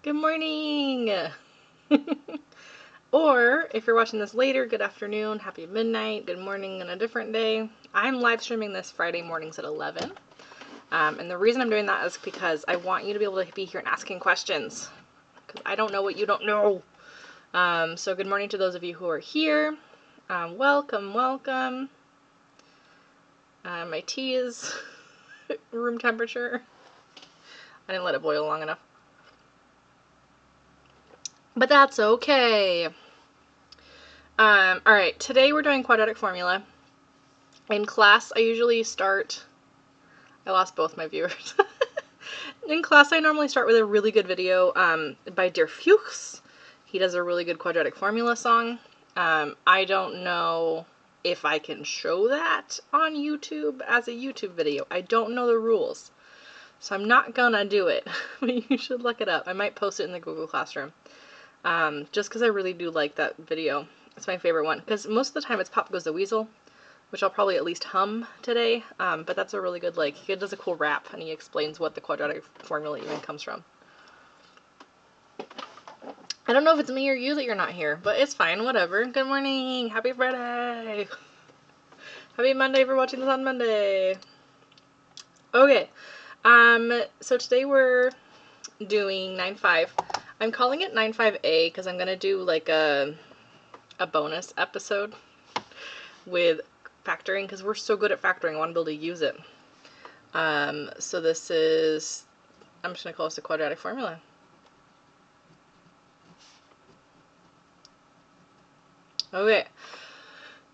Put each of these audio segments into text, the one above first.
Good morning! Or, if you're watching this later, good afternoon, happy midnight, good morning on a different day. I'm live streaming this Friday mornings at 11. And the reason I'm doing that is because I want you to be able to be here and asking questions. Because I don't know what you don't know. So good morning to those of you who are here. Welcome, welcome. My tea is room temperature. I didn't let it boil long enough. But that's okay. Alright, today we're doing quadratic formula. In class, I usually start... I lost both my viewers. In class, I normally start with a really good video by Dear Fuchs. He does a really good quadratic formula song. I don't know if I can show that on YouTube as a YouTube video. I don't know the rules. So I'm not gonna do it. But you should look it up. I might post it in the Google Classroom. Just because I really do like that video. It's my favorite one. Because most of the time it's Pop Goes the Weasel, which I'll probably at least hum today. But that's a really good, like, he does a cool rap and he explains what the quadratic formula even comes from. I don't know if it's me or you that you're not here, but it's fine, whatever. Good morning! Happy Friday! Happy Monday for watching this on Monday! Okay, so today we're doing 9.5. I'm calling it 9.5a because I'm going to do like a bonus episode with factoring because we're so good at factoring. I want to be able to use it. So this is, I'm just going to call this a quadratic formula. Okay,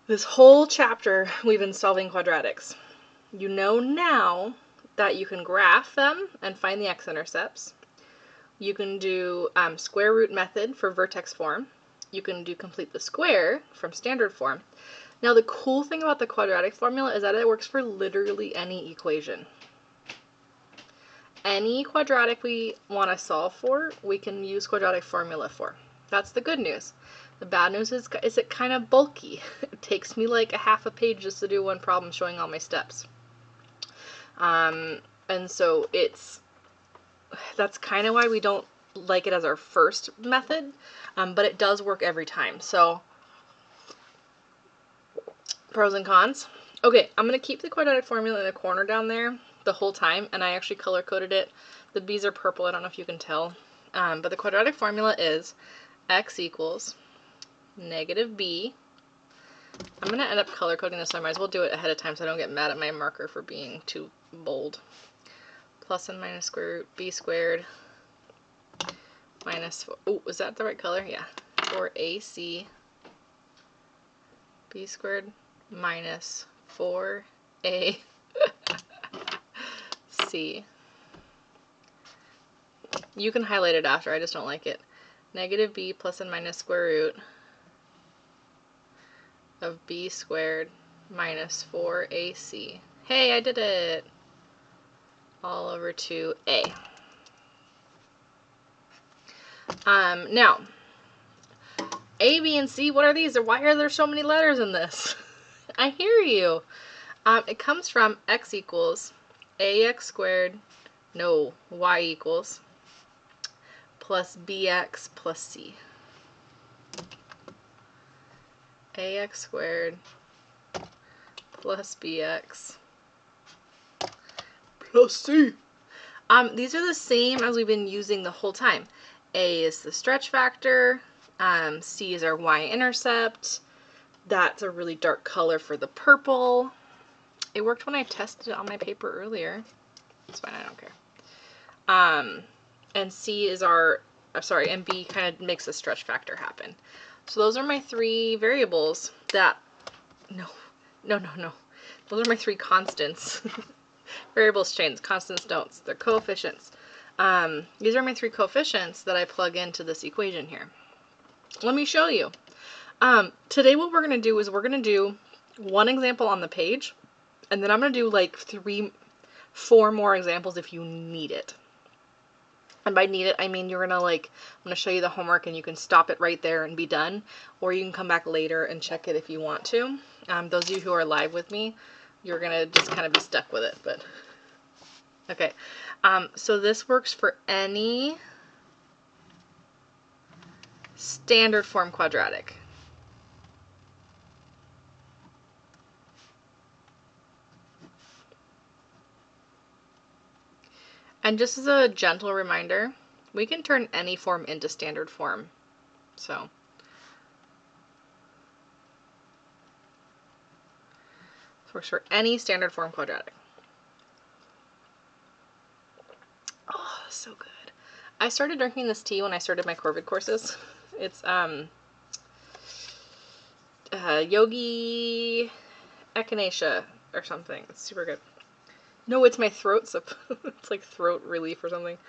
this whole chapter we've been solving quadratics. You know now that you can graph them and find the x-intercepts. You can do square root method for vertex form. You can do complete the square from standard form. Now the cool thing about the quadratic formula is that it works for literally any equation. Any quadratic we want to solve for, we can use quadratic formula for. That's the good news. The bad news is it kind of bulky. It takes me like a half a page just to do one problem showing all my steps. And so that's kind of why we don't like it as our first method, but it does work every time. So, pros and cons. Okay, I'm going to keep the quadratic formula in the corner down there the whole time, and I actually color-coded it. The B's are purple, I don't know if you can tell. But the quadratic formula is x equals negative b. I'm going to end up color-coding this, so I might as well do it ahead of time so I don't get mad at my marker for being too bold. Plus and minus square root b squared minus 4, oh, was that the right color? Yeah. 4ac b squared minus 4a c. You can highlight it after, I just don't like it. Negative b plus and minus square root of b squared minus 4ac. Hey, I did it! All over 2a. Now, A, B, and C, what are these? Or why are there so many letters in this? I hear you. It comes from x equals ax squared, no, y equals, plus bx plus c. Ax squared plus bx plus c. These are the same as we've been using the whole time. A is the stretch factor. C is our y-intercept. That's a really dark color for the purple. It worked when I tested it on my paper earlier. It's fine, I don't care. And C is our, and B kind of makes the stretch factor happen. So those are my three variables that, no. Those are my three constants. Variables change, constants don't. They're coefficients. These are my three coefficients that I plug into this equation here. Let me show you. Today what we're going to do is we're going to do one example on the page, and then I'm going to do like 4 more examples if you need it. And by need it, I mean you're going to I'm going to show you the homework and you can stop it right there and be done, or you can come back later and check it if you want to. Those of you who are live with me, you're going to just kind of be stuck with it, but okay. So this works for any standard form quadratic. And just as a gentle reminder, we can turn any form into standard form. So works for any standard form quadratic. Oh, so good. I started drinking this tea when I started my Corvid courses. It's Yogi Echinacea or something. It's super good. No, it's my throat sip. It's like throat relief or something.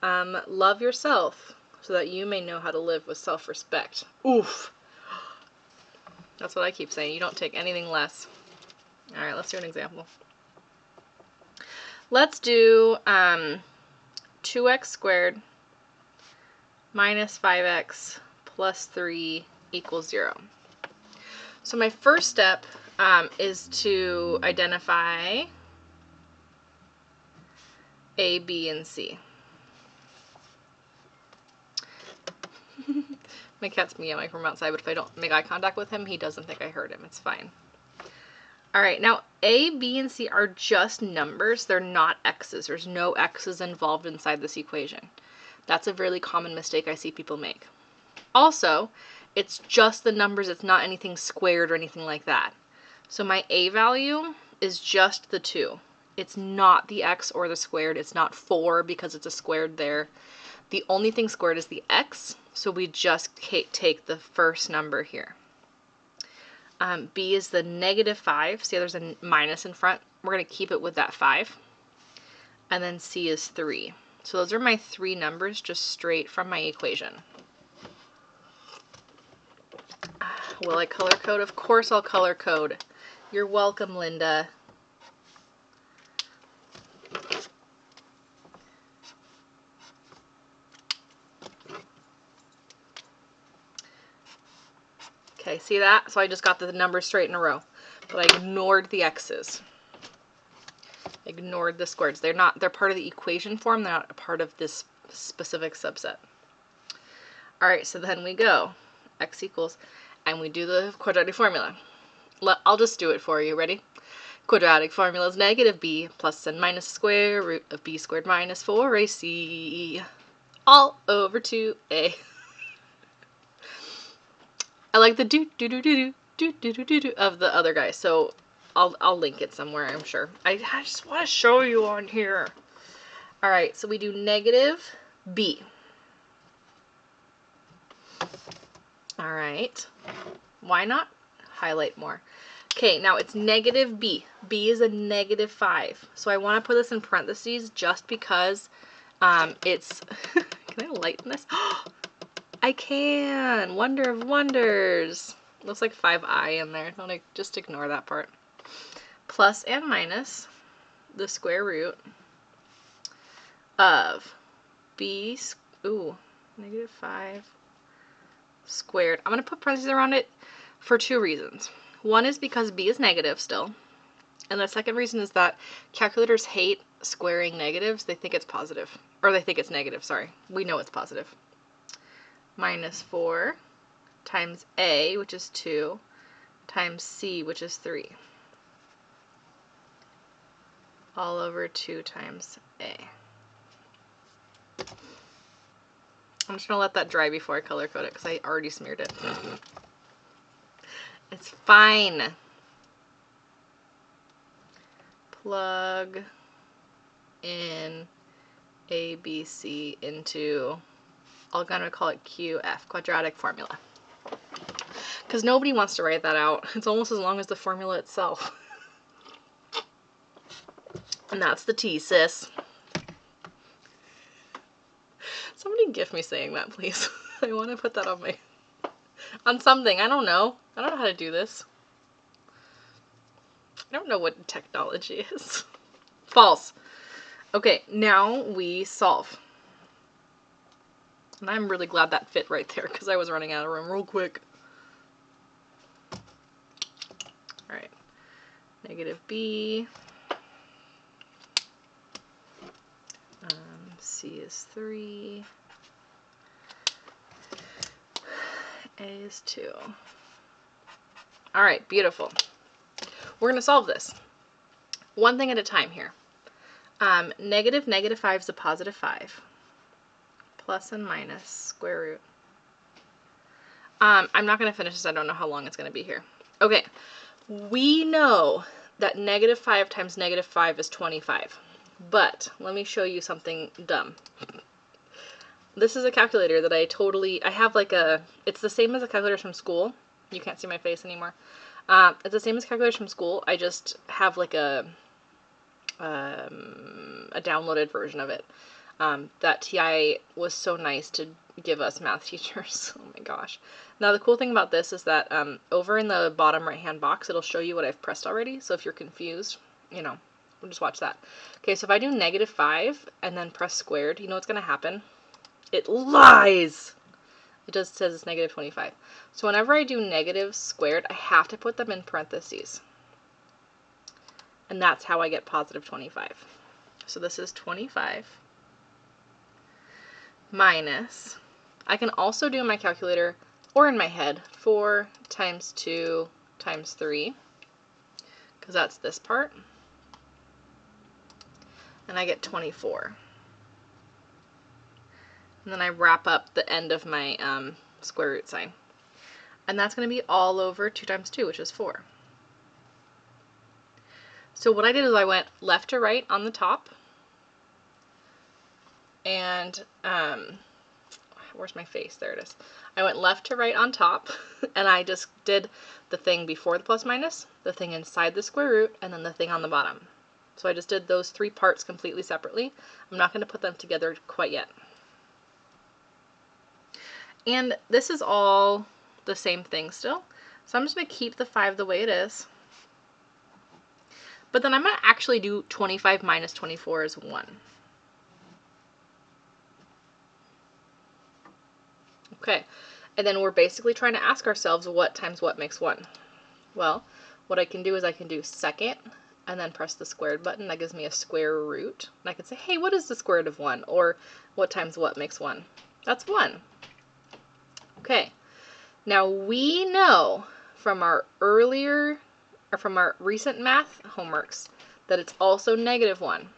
Love yourself so that you may know how to live with self-respect. Oof. That's what I keep saying. You don't take anything less. All right, let's do an example. Let's do 2x squared minus 5x plus 3 equals 0. So my first step is to identify A, B, and C. My cat's meowing from outside, but if I don't make eye contact with him, he doesn't think I heard him. It's fine. All right, now A, B, and C are just numbers. They're not x's. There's no x's involved inside this equation. That's a really common mistake I see people make. Also, it's just the numbers. It's not anything squared or anything like that. So my A value is just the 2. It's not the x or the squared. It's not 4 because it's a squared there. The only thing squared is the x, so we just take the first number here. B is the negative 5. See how there's a minus in front? We're going to keep it with that 5. And then C is 3. So those are my 3 numbers just straight from my equation. Will I color code? Of course I'll color code. You're welcome, Linda. Okay, see that? So I just got the numbers straight in a row, but I ignored the x's. Ignored the squareds. They're part of the equation form. They're not a part of this specific subset. All right, so then we go x equals, and we do the quadratic formula. I'll just do it for you. Ready? Quadratic formula is negative b plus n minus square root of b squared minus 4ac all over 2a. I like the do of the other guy, so I'll link it somewhere, I'm sure. I just want to show you on here. All right, so we do negative b. All right, why not highlight more? Okay, now it's negative b. B is a negative 5. So I want to put this in parentheses just because it's... Can I lighten this? I can! Wonder of wonders! Looks like 5i in there. Don't just ignore that part. Plus and minus the square root of b... negative 5 squared. I'm going to put parentheses around it for 2 reasons. One is because b is negative still. And the second reason is that calculators hate squaring negatives. They think it's positive. Or they think it's negative, sorry. We know it's positive. Minus 4 times a, which is 2, times c, which is 3. All over 2 times a. I'm just going to let that dry before I color code it because I already smeared it. It's fine. Plug in A, B, C into, I'm going to call it QF, quadratic formula. Because nobody wants to write that out. It's almost as long as the formula itself. And that's the T, sis. Somebody gift me saying that, please. I want to put that on something. I don't know. I don't know how to do this. I don't know what technology is. False. Okay, now we solve. And I'm really glad that fit right there because I was running out of room real quick. Alright. Negative b. C is 3. A is 2. All right, beautiful. We're going to solve this. One thing at a time here. Negative 5 is a positive 5. Plus and minus square root. I'm not going to finish this. I don't know how long it's going to be here. Okay, we know that negative 5 times negative 5 is 25. But let me show you something dumb. This is a calculator that I have like it's the same as the calculators from school. You can't see my face anymore. It's the same as calculators from school. I just have like a downloaded version of it. That TI was so nice to give us math teachers. Oh my gosh. Now the cool thing about this is that over in the bottom right hand box it'll show you what I've pressed already, so if you're confused, you know, we'll just watch that. Okay, so if I do negative 5 and then press squared, you know what's going to happen? It lies! It just says it's negative 25. So whenever I do negative squared, I have to put them in parentheses. And that's how I get positive 25. So this is 25 minus, I can also do in my calculator or in my head, 4 times 2 times 3, because that's this part, and I get 24. And then I wrap up the end of my square root sign. And that's going to be all over 2 times 2, which is 4. So what I did is I went left to right on the top, and where's my face? There it is. I went left to right on top, and I just did the thing before the plus minus, the thing inside the square root, and then the thing on the bottom. So I just did those 3 parts completely separately. I'm not going to put them together quite yet. And this is all the same thing still. So I'm just going to keep the 5 the way it is. But then I'm going to actually do 25 minus 24 as 1. Okay, and then we're basically trying to ask ourselves what times what makes 1. Well, what I can do is I can do second and then press the squared button. That gives me a square root. And I can say, hey, what is the square root of 1? Or what times what makes 1? That's 1. Okay, now we know from our recent math homeworks that it's also negative 1.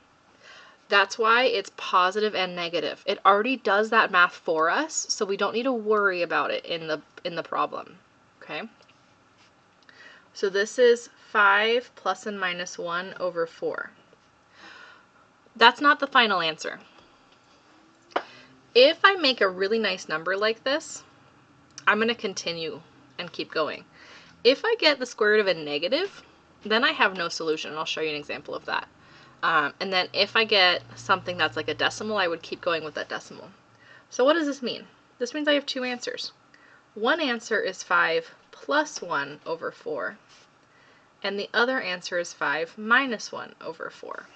That's why it's positive and negative. It already does that math for us, so we don't need to worry about it in the problem. Okay? So this is 5 plus and minus 1 over 4. That's not the final answer. If I make a really nice number like this, I'm going to continue and keep going. If I get the square root of a negative, then I have no solution. I'll show you an example of that. And then if I get something that's like a decimal, I would keep going with that decimal. So what does this mean? This means I have 2 answers. One answer is 5 plus 1 over 4. And the other answer is 5 minus 1 over 4.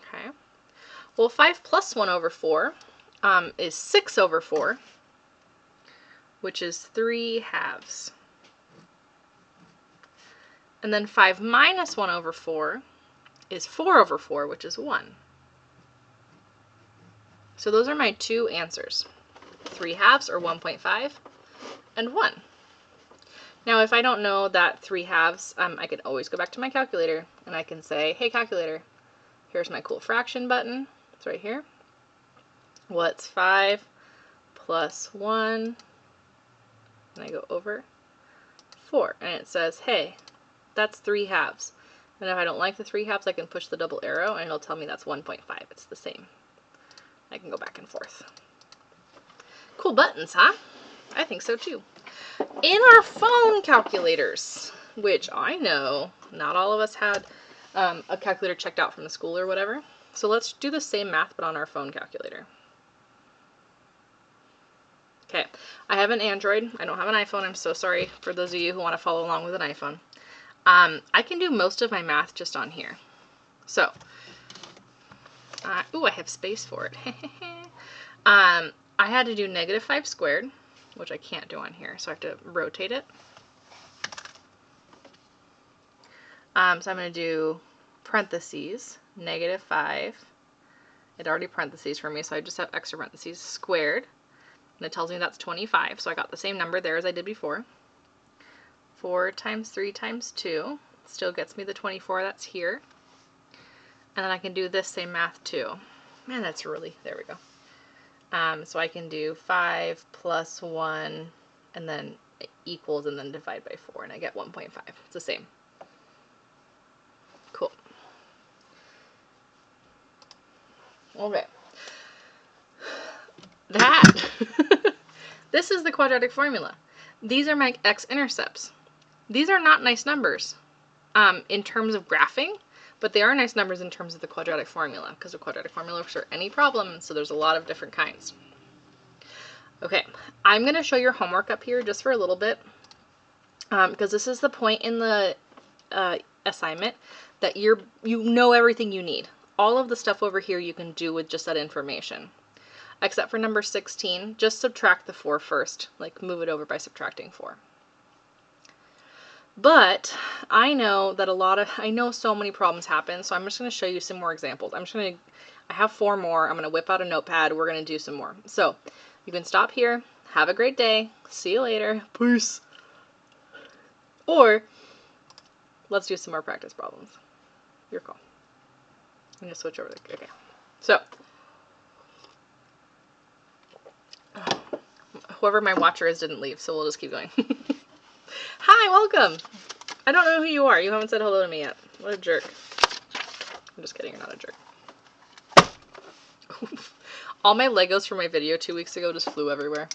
Okay. Well, 5 plus 1 over 4 is 6 over 4, which is 3 halves. And then 5 minus 1 over 4 is 4 over 4, which is 1. So those are my 2 answers. 3 halves, or 1.5, and 1. Now, if I don't know that 3 halves, I can always go back to my calculator, and I can say, hey, calculator, here's my cool fraction button. It's right here. What's 5 plus 1? And I go over 4, and it says, hey, that's 3 halves. And if I don't like the 3 halves, I can push the double arrow, and it'll tell me that's 1.5. It's the same. I can go back and forth. Cool buttons, huh? I think so too. In our phone calculators, which I know not all of us had a calculator checked out from the school or whatever. So let's do the same math, but on our phone calculator. Okay, I have an Android. I don't have an iPhone. I'm so sorry for those of you who want to follow along with an iPhone. I can do most of my math just on here. So, ooh, I have space for it. I had to do negative 5 squared, which I can't do on here, so I have to rotate it. So I'm going to do parentheses, negative 5. It already parentheses for me, so I just have extra parentheses, squared. and it tells me that's 25, so I got the same number there as I did before. 4 times 3 times 2 still gets me the 24 that's here. And then I can do this same math too. Man, that's really, there we go. So I can do 5 plus 1, and then equals, and then divide by 4, and I get 1.5. It's the same. Cool. Okay. This is the quadratic formula. These are my x-intercepts. These are not nice numbers in terms of graphing, but they are nice numbers in terms of the quadratic formula, because the quadratic formula works for any problem, so there's a lot of different kinds. Okay, I'm going to show your homework up here just for a little bit, because this is the point in the assignment that you know everything you need. All of the stuff over here you can do with just that information. Except for number 16, just subtract the 4 first, like move it over by subtracting 4. But I know that I know so many problems happen, so I'm just going to show you some more examples. I have 4 more. I'm going to whip out a notepad. We're going to do some more. So you can stop here. Have a great day. See you later. Peace. Or let's do some more practice problems. Your call. I'm going to switch over to, okay. So whoever my watcher is didn't leave, so we'll just keep going. Hi, welcome. I don't know who you are. You haven't said hello to me yet. What a jerk. I'm just kidding, you're not a jerk. All my Legos from my video 2 weeks ago just flew everywhere.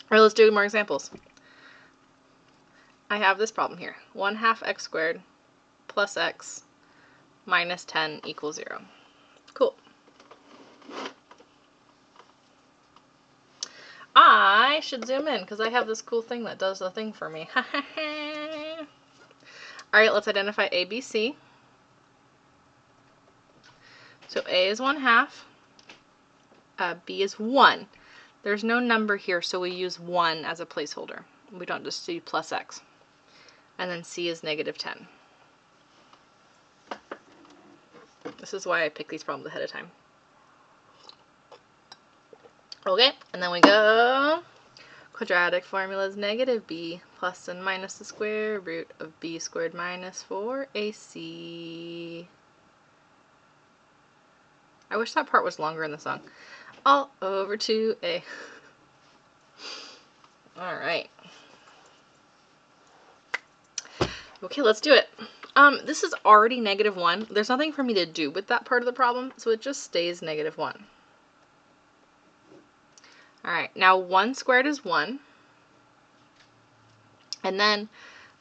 Alright, let's do more examples. I have this problem here. 1/2 x squared plus x minus 10 equals 0. Cool. I should zoom in because I have this cool thing that does the thing for me. Alright, let's identify A, B, C. So A is 1/2. B is 1. There's no number here, so we use 1 as a placeholder. We don't just do plus x. And then C is negative 10. This is why I pick these problems ahead of time. Okay, and then we go, quadratic formula is negative b plus and minus the square root of b squared minus 4ac. I wish that part was longer in the song. All over 2a. Alright. Okay, let's do it. This is already negative 1. There's nothing for me to do with that part of the problem, so it just stays negative 1. Alright, now 1 squared is 1. And then,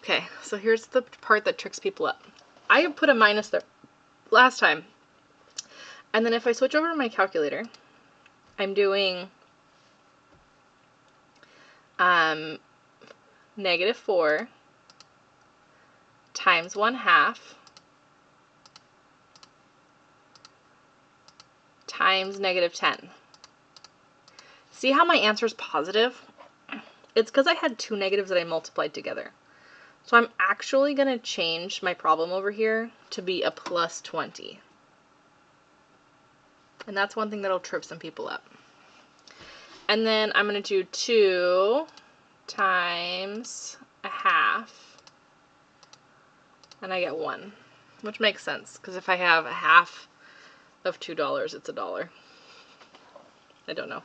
okay, so here's the part that tricks people up. I put a minus there last time. And then if I switch over to my calculator, I'm doing negative 4 times 1/2 times negative 10. See how my answer is positive? It's because I had 2 negatives that I multiplied together. So I'm actually going to change my problem over here to be a plus 20. And that's one thing that'll trip some people up. And then I'm going to do 2 times 1/2. And I get 1. Which makes sense, because if I have 1/2 of $2, it's $1. I don't know.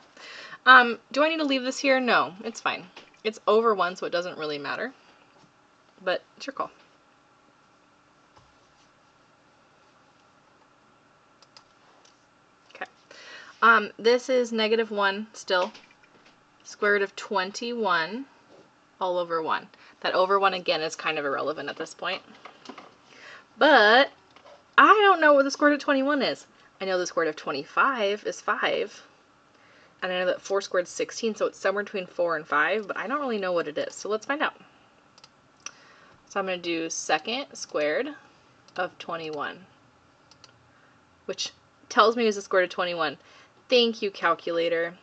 Do I need to leave this here? No, it's fine. It's over 1, so it doesn't really matter. But it's your call. Okay. This is negative 1 still. Square root of 21 all over 1. That over 1 again is kind of irrelevant at this point. But I don't know what the square root of 21 is. I know the square root of 25 is 5. And I know that 4 squared is 16, so it's somewhere between 4 and 5, but I don't really know what it is. So let's find out. So I'm going to do second squared of 21, which tells me is the square root of 21. Thank you, calculator.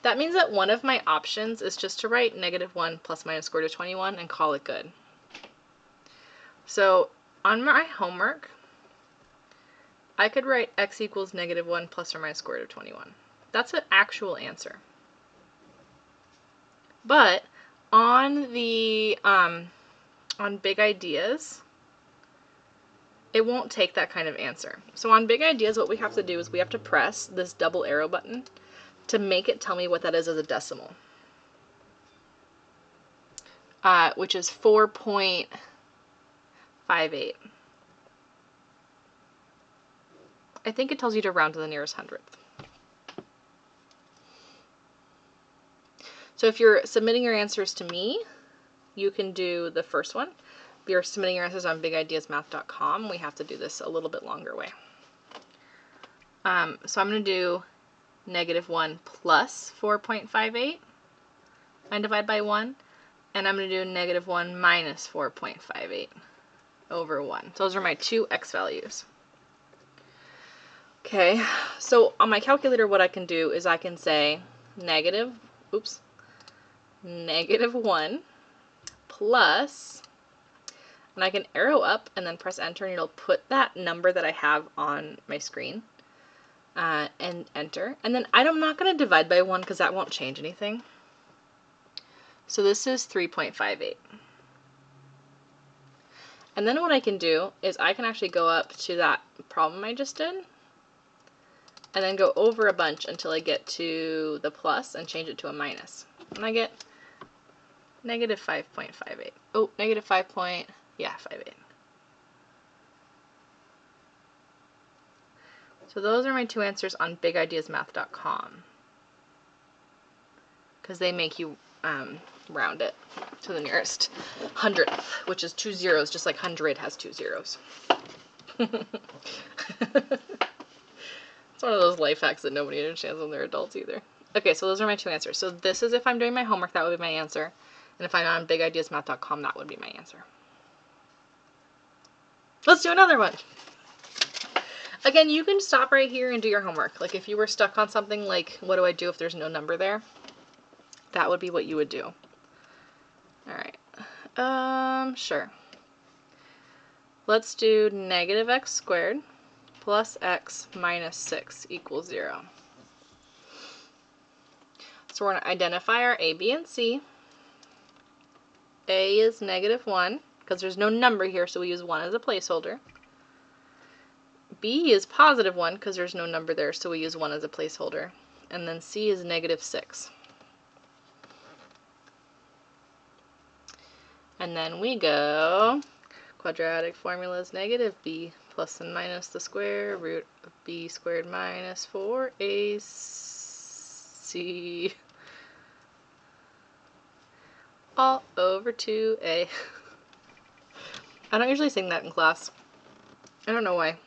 That means that one of my options is just to write negative 1 plus minus square root of 21 and call it good. So on my homework, I could write x equals negative 1 plus or minus square root of 21. That's an actual answer. But on the on big ideas, it won't take that kind of answer. So on big ideas, what we have to do is we have to press this double arrow button to make it tell me what that is as a decimal, which is 4.58. I think it tells you to round to the nearest hundredth. So if you're submitting your answers to me, you can do the first one. If you're submitting your answers on bigideasmath.com, we have to do this a little bit longer way. So I'm going to do -1 plus 4.58 and divide by 1. And I'm going to do -1 minus 4.58 over 1. So those are my two x values. Okay, so on my calculator, what I can do is I can say -1 plus, and I can arrow up and then press enter, and it'll put that number that I have on my screen and enter. And then I'm not going to divide by 1 because that won't change anything. So this is 3.58. And then what I can do is I can actually go up to that problem I just did and then go over a bunch until I get to the plus and change it to a minus. And I get -5.58. Oh, -5.58. So those are my two answers on bigideasmath.com, because they make you round it to the nearest hundredth, which is 2 zeros, just like 100 has 2 zeros. It's one of those life hacks that nobody understands when they're adults either. Okay, so those are my two answers. So this is if I'm doing my homework, that would be my answer. And if I'm on bigideasmath.com, that would be my answer. Let's do another one. Again, you can stop right here and do your homework. Like if you were stuck on something like, what do I do if there's no number there? That would be what you would do. All right. Sure. Let's do -x squared plus x minus 6 equals 0. So we're going to identify our a, b, and c. A is -1, because there's no number here, so we use 1 as a placeholder. B is +1, because there's no number there, so we use 1 as a placeholder. And then c is -6. And then we go, quadratic formula is -b plus and minus the square root of b squared minus 4ac all over 2a. I don't usually sing that in class. I don't know why. I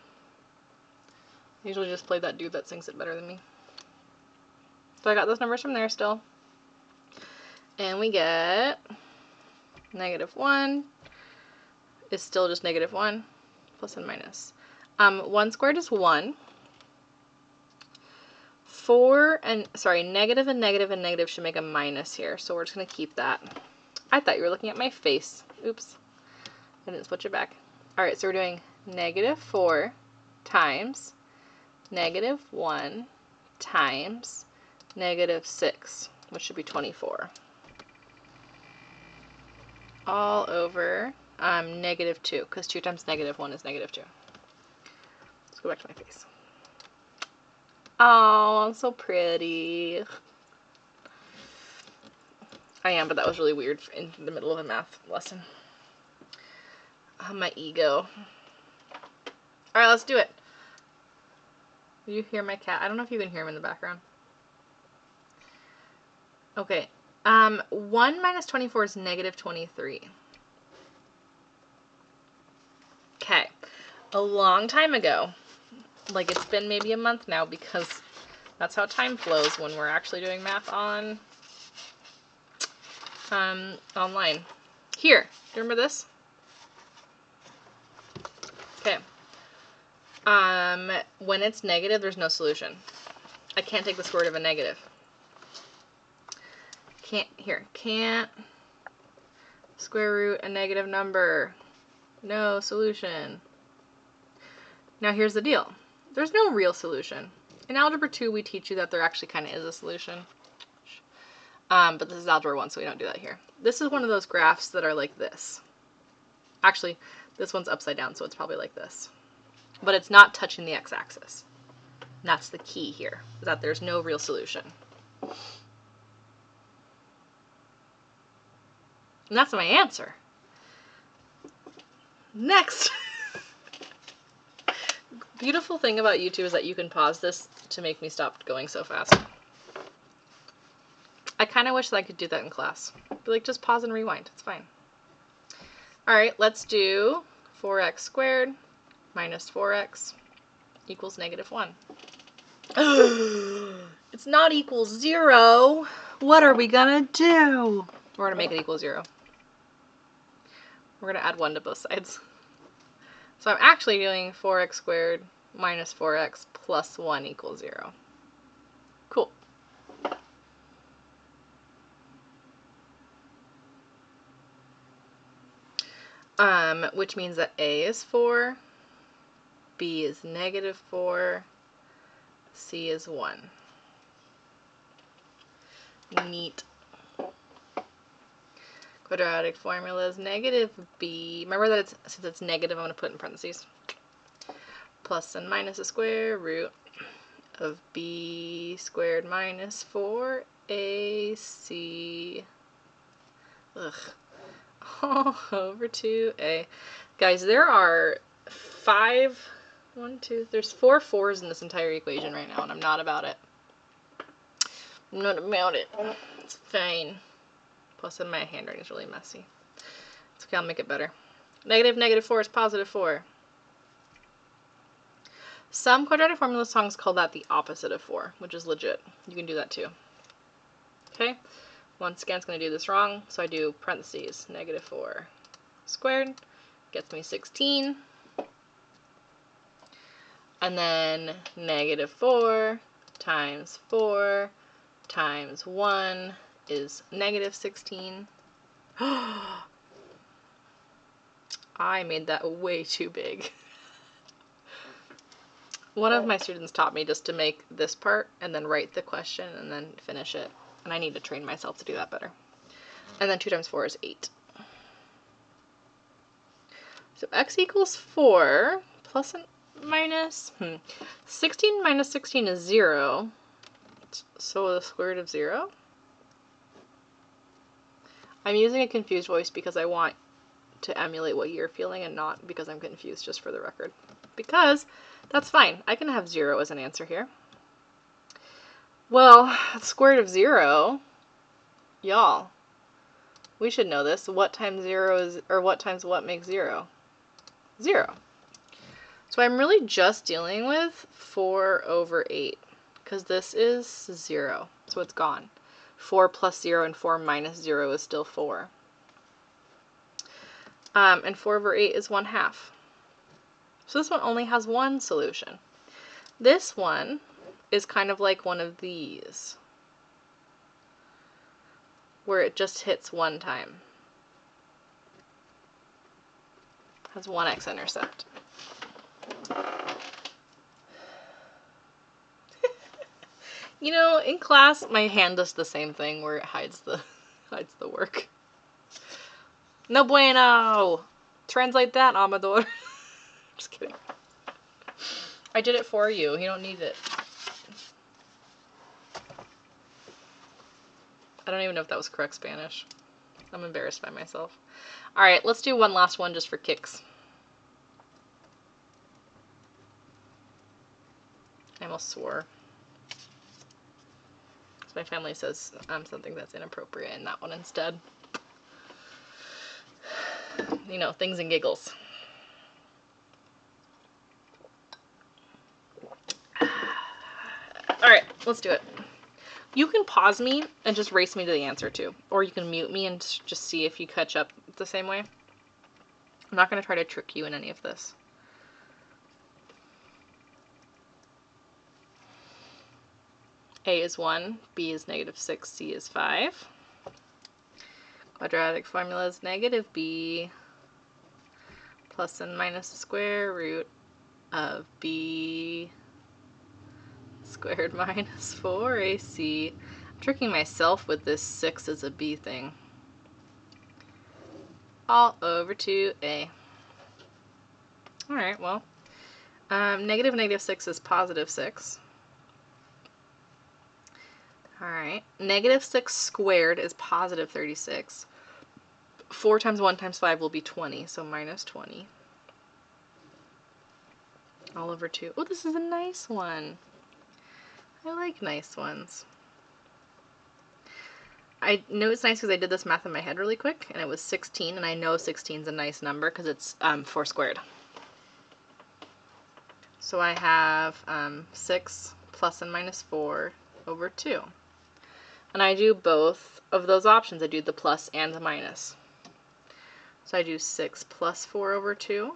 usually just play that dude that sings it better than me. So I got those numbers from there still. And we get -1 is still just -1, plus and minus. 1 squared is 1. Negative and negative and negative should make a minus here, so we're just going to keep that. I thought you were looking at my face. Oops. I didn't switch it back. Alright, so we're doing -4 times -1 times -6, which should be 24. All over -2, because 2 times -1 is -2. Let's go back to my face. Oh, I'm so pretty. I am, but that was really weird in the middle of a math lesson. My ego. Alright, let's do it. You hear my cat? I don't know if you can hear him in the background. Okay. 1 minus 24 is -23. Okay. A long time ago, like it's been maybe a month now, because that's how time flows when we're actually doing math on online. Here, do you remember this? Okay. When it's negative, there's no solution. I can't take the square root of a negative. Can't square root a negative number. No solution. Now here's the deal. There's no real solution. In Algebra 2, we teach you that there actually kind of is a solution. But this is Algebra 1, so we don't do that here. This is one of those graphs that are like this. Actually, this one's upside down, so it's probably like this. But it's not touching the x-axis. And that's the key here, is that there's no real solution. And that's my answer. Next! Beautiful thing about YouTube is that you can pause this to make me stop going so fast. I kind of wish that I could do that in class. Be like, just pause and rewind. It's fine. Alright, let's do 4x squared minus 4x equals negative 1. It's not equal 0. What are we gonna do? We're gonna make it equal 0. We're gonna add 1 to both sides. So I'm actually doing 4x squared minus 4x plus 1 equals 0. Cool. Which means that a is 4, b is negative 4, c is 1. Neat. Quadratic formula is negative b. Remember that since it's negative, I'm going to put in parentheses. Plus and minus a square root of b squared minus 4ac all over 2a. Guys, there are there's 4 4s in this entire equation right now, and I'm not about it. I'm not about it. It's fine. Plus, my handwriting is really messy. It's okay, I'll make it better. Negative 4 is positive 4. Some quadratic formula songs call that the opposite of 4, which is legit. You can do that too. Okay? Once again, it's going to do this wrong, so I do parentheses. Negative 4 squared gets me 16. And then negative 4 times 4 times 1 is negative 16. I made that way too big. One of my students taught me just to make this part and then write the question and then finish it. And I need to train myself to do that better. And then 2 times 4 is 8. So x equals 4 plus and minus. 16 minus 16 is 0. So the square root of 0? I'm using a confused voice because I want to emulate what you're feeling and not because I'm confused, just for the record. Because that's fine. I can have 0 as an answer here. Well, the square root of 0, y'all, we should know this. What times 0 is, or what times what makes 0? 0. So I'm really just dealing with 4 over 8 because this is 0, so it's gone. 4 plus 0 and 4 minus 0 is still 4. And 4 over 8 is 1/2. So this one only has one solution. This one is kind of like one of these, where it just hits one time. Has one x-intercept. You know, in class, my hand does the same thing where it hides the work. No bueno! Translate that, Amador. Just kidding. I did it for you. You don't need it. I don't even know if that was correct Spanish. I'm embarrassed by myself. Alright, let's do one last one just for kicks. I almost swore. My family says something that's inappropriate in that one instead. You know, things and giggles. Alright, let's do it. You can pause me and just race me to the answer too. Or you can mute me and just see if you catch up the same way. I'm not going to try to trick you in any of this. A is 1, B is negative 6, C is 5. Quadratic formula is negative b plus and minus the square root of b squared minus 4ac. I'm tricking myself with this 6 is a b thing. All over 2a. Alright, well, negative 6 is positive 6. Alright, negative 6 squared is positive 36. 4 times 1 times 5 will be 20, so minus 20. All over 2. Oh, this is a nice one. I like nice ones. I know it's nice because I did this math in my head really quick, and it was 16, and I know 16 is a nice number because it's 4 squared. So I have 6 plus and minus 4 over 2. And I do both of those options. I do the plus and the minus. So I do 6 plus 4 over 2.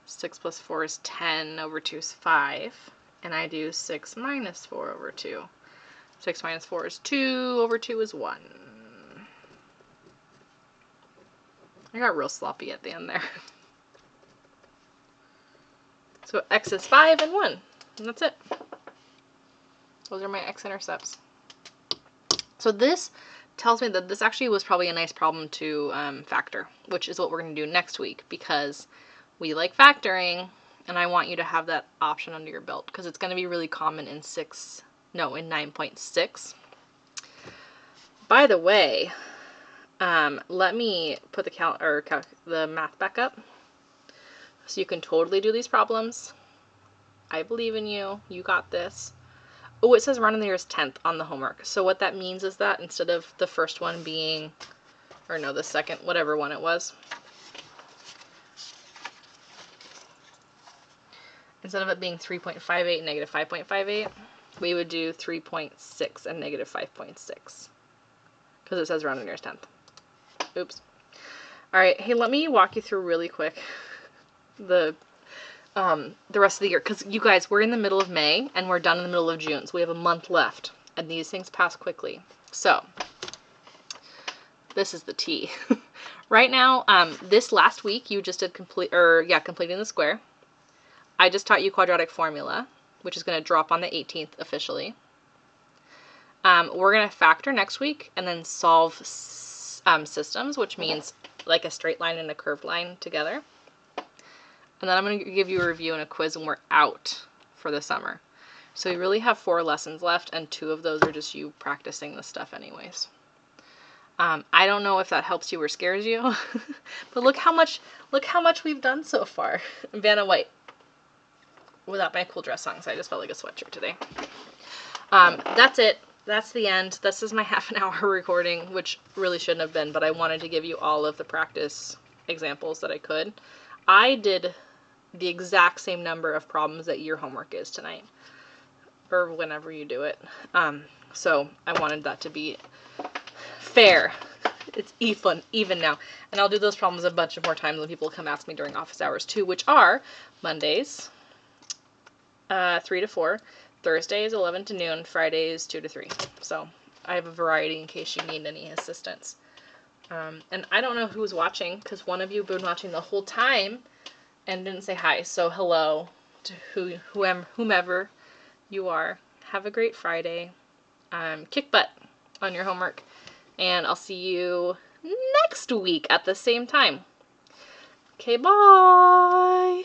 6 plus 4 is 10, over 2 is 5. And I do 6 minus 4 over 2. 6 minus 4 is 2, over 2 is 1. I got real sloppy at the end there. So x is 5 and 1, and that's it. Those are my x-intercepts. So this tells me that this actually was probably a nice problem to factor, which is what we're going to do next week, because we like factoring, and I want you to have that option under your belt, because it's going to be really common in 9.6. By the way, let me put the math back up, so you can totally do these problems. I believe in you. You got this. Oh, it says round in the nearest 10th on the homework. So what that means is that instead of the first one being, or no, the second, whatever one it was, instead of it being 3.58 and negative 5.58, we would do 3.6 and negative 5.6. Because it says round in the nearest 10th. Oops. Alright, hey, let me walk you through really quick the rest of the year, because you guys, we're in the middle of May and we're done in the middle of June, so we have a month left, and these things pass quickly. So this is the tea. Right now, this last week you just did completing the square. I just taught you quadratic formula, which is going to drop on the 18th officially. We're going to factor next week and then solve systems, which means like a straight line and a curved line together. And then I'm going to give you a review and a quiz, and we're out for the summer. So we really have 4 lessons left, and 2 of those are just you practicing this stuff anyways. I don't know if that helps you or scares you, but look how much we've done so far. Vanna White, without my cool dress songs, I just felt like a sweatshirt today. That's it. That's the end. This is my half an hour recording, which really shouldn't have been, but I wanted to give you all of the practice examples that I could. I did the exact same number of problems that your homework is tonight, or whenever you do it. So I wanted that to be fair. It's even now. And I'll do those problems a bunch of more times when people come ask me during office hours too, which are Mondays, 3 to 4, Thursdays, 11 to noon, Fridays, 2 to 3. So I have a variety in case you need any assistance. And I don't know who's watching, because one of you have been watching the whole time and didn't say hi. So hello to whomever you are. Have a great Friday. Kick butt on your homework. And I'll see you next week at the same time. Okay, bye!